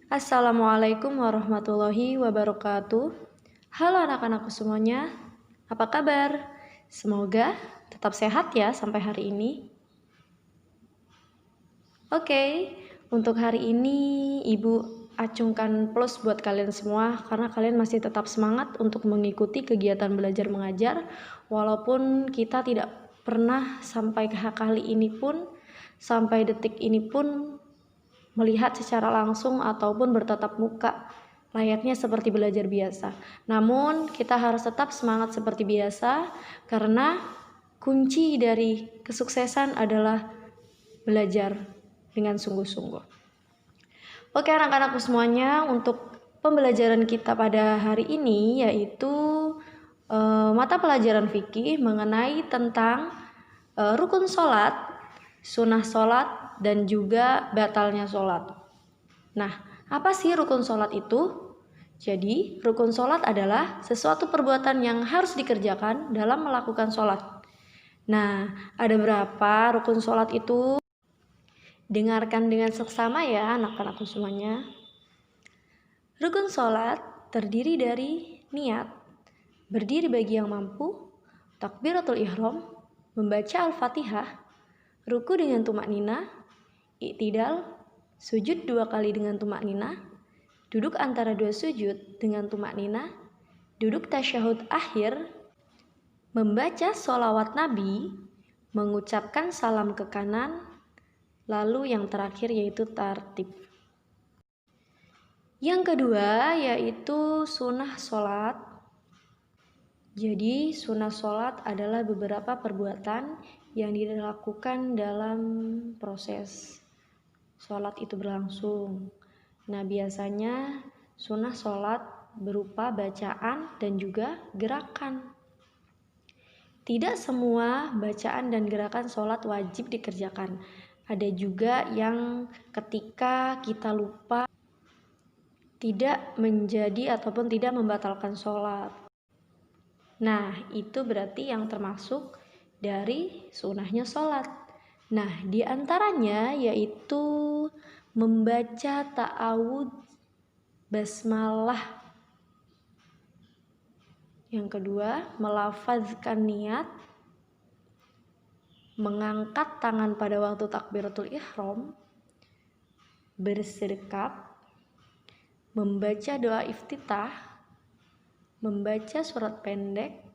Assalamualaikum warahmatullahi wabarakatuh. Halo anak-anakku semuanya, apa kabar? Semoga tetap sehat ya sampai hari ini. Oke, untuk hari ini Ibu acungkan plus buat kalian semua karena kalian masih tetap semangat untuk mengikuti kegiatan belajar mengajar walaupun kita tidak pernah sampai kali ini pun, sampai detik ini pun melihat secara langsung ataupun bertatap muka layaknya seperti belajar biasa. Namun kita harus tetap semangat seperti biasa karena kunci dari kesuksesan adalah belajar dengan sungguh-sungguh. Oke anak-anakku semuanya, untuk pembelajaran kita pada hari ini yaitu mata pelajaran fikih mengenai tentang rukun sholat, sunnah sholat, dan juga batalnya sholat. Nah, apa sih rukun sholat itu? Jadi, rukun sholat adalah sesuatu perbuatan yang harus dikerjakan dalam melakukan sholat. Nah, ada berapa rukun sholat itu? Dengarkan dengan seksama ya anak-anakku semuanya. Rukun sholat terdiri dari niat, berdiri bagi yang mampu, takbiratul ihram, membaca al-fatihah, ruku dengan tumakninah, i'tidal, sujud 2 kali dengan tumakninah, duduk antara 2 sujud dengan tumakninah, duduk tasyahud akhir, membaca sholawat Nabi, mengucapkan salam ke kanan, lalu yang terakhir yaitu tartib. Yang kedua yaitu sunnah sholat. Jadi sunnah sholat adalah beberapa perbuatan yang dilakukan dalam proses sholat itu berlangsung. Nah, biasanya sunnah sholat berupa bacaan dan juga gerakan. Tidak semua bacaan dan gerakan sholat wajib dikerjakan. Ada juga yang ketika kita lupa tidak menjadi ataupun tidak membatalkan sholat. Nah, itu berarti yang termasuk dari sunnahnya sholat. Nah, diantaranya yaitu membaca ta'awudz, basmalah. Yang kedua, melafazkan niat, mengangkat tangan pada waktu takbiratul ihram, bersedekap, membaca doa iftitah, membaca surat pendek,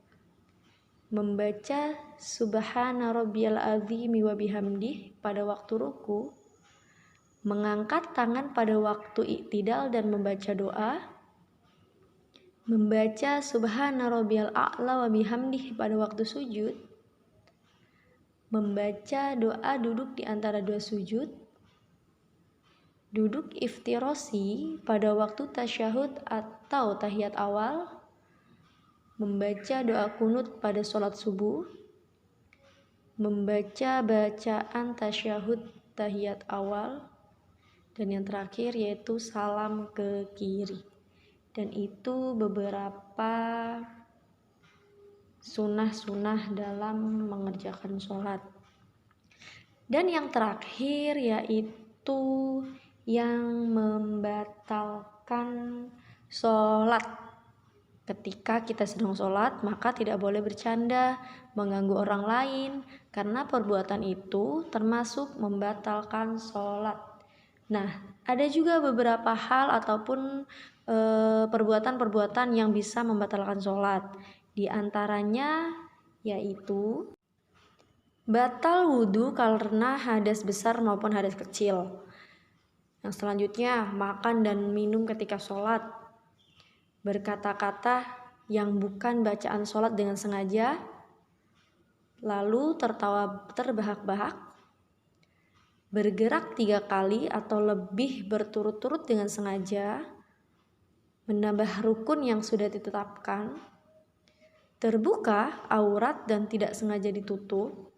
membaca subhana rabbiyal azimi wa bihamdih pada waktu ruku, mengangkat tangan pada waktu i'tidal dan membaca doa, membaca subhana rabbiyal a'la wa bihamdih pada waktu sujud, membaca doa duduk di antara 2 sujud, duduk iftirasi pada waktu tasyahud atau tahiyat awal, membaca doa kunut pada sholat subuh, membaca bacaan tasyahud tahiyat awal, dan yang terakhir yaitu salam ke kiri. Dan itu beberapa sunnah-sunnah dalam mengerjakan sholat. Dan yang terakhir yaitu yang membatalkan sholat. Ketika kita sedang sholat, maka tidak boleh bercanda, mengganggu orang lain, karena perbuatan itu termasuk membatalkan sholat. Nah, ada juga beberapa hal ataupun perbuatan-perbuatan yang bisa membatalkan sholat. Di antaranya yaitu batal wudhu karena hadas besar maupun hadas kecil. Yang selanjutnya, makan dan minum ketika sholat, berkata-kata yang bukan bacaan sholat dengan sengaja, lalu tertawa terbahak-bahak, bergerak 3 kali atau lebih berturut-turut dengan sengaja, menambah rukun yang sudah ditetapkan, terbuka aurat dan tidak sengaja ditutup,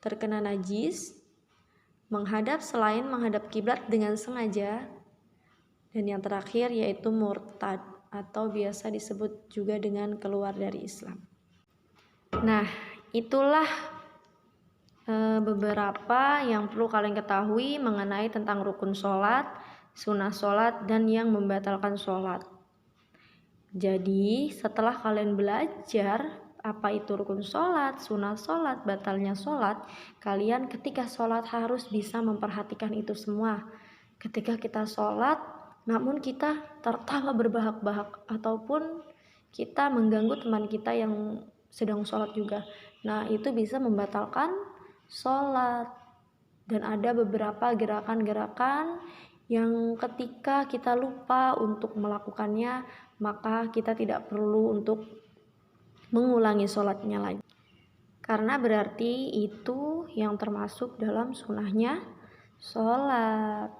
terkena najis, menghadap selain menghadap kiblat dengan sengaja, dan yang terakhir yaitu murtad atau biasa disebut juga dengan keluar dari Islam. Nah, itulah beberapa yang perlu kalian ketahui mengenai tentang rukun sholat, sunah sholat, dan yang membatalkan sholat. Jadi setelah kalian belajar apa itu rukun sholat, sunah sholat, batalnya sholat, kalian ketika sholat harus bisa memperhatikan itu semua. Ketika kita sholat namun kita tertawa berbahak-bahak ataupun kita mengganggu teman kita yang sedang sholat juga, nah itu bisa membatalkan sholat. Dan ada beberapa gerakan-gerakan yang ketika kita lupa untuk melakukannya, maka kita tidak perlu untuk mengulangi sholatnya lagi, karena berarti itu yang termasuk dalam sunahnya sholat.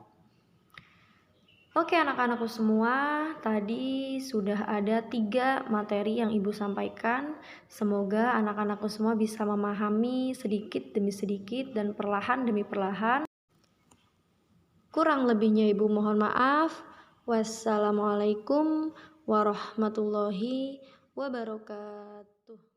Oke anak-anakku semua, tadi sudah ada 3 materi yang ibu sampaikan. Semoga anak-anakku semua bisa memahami sedikit demi sedikit dan perlahan demi perlahan. Kurang lebihnya ibu mohon maaf. Wassalamualaikum warahmatullahi wabarakatuh.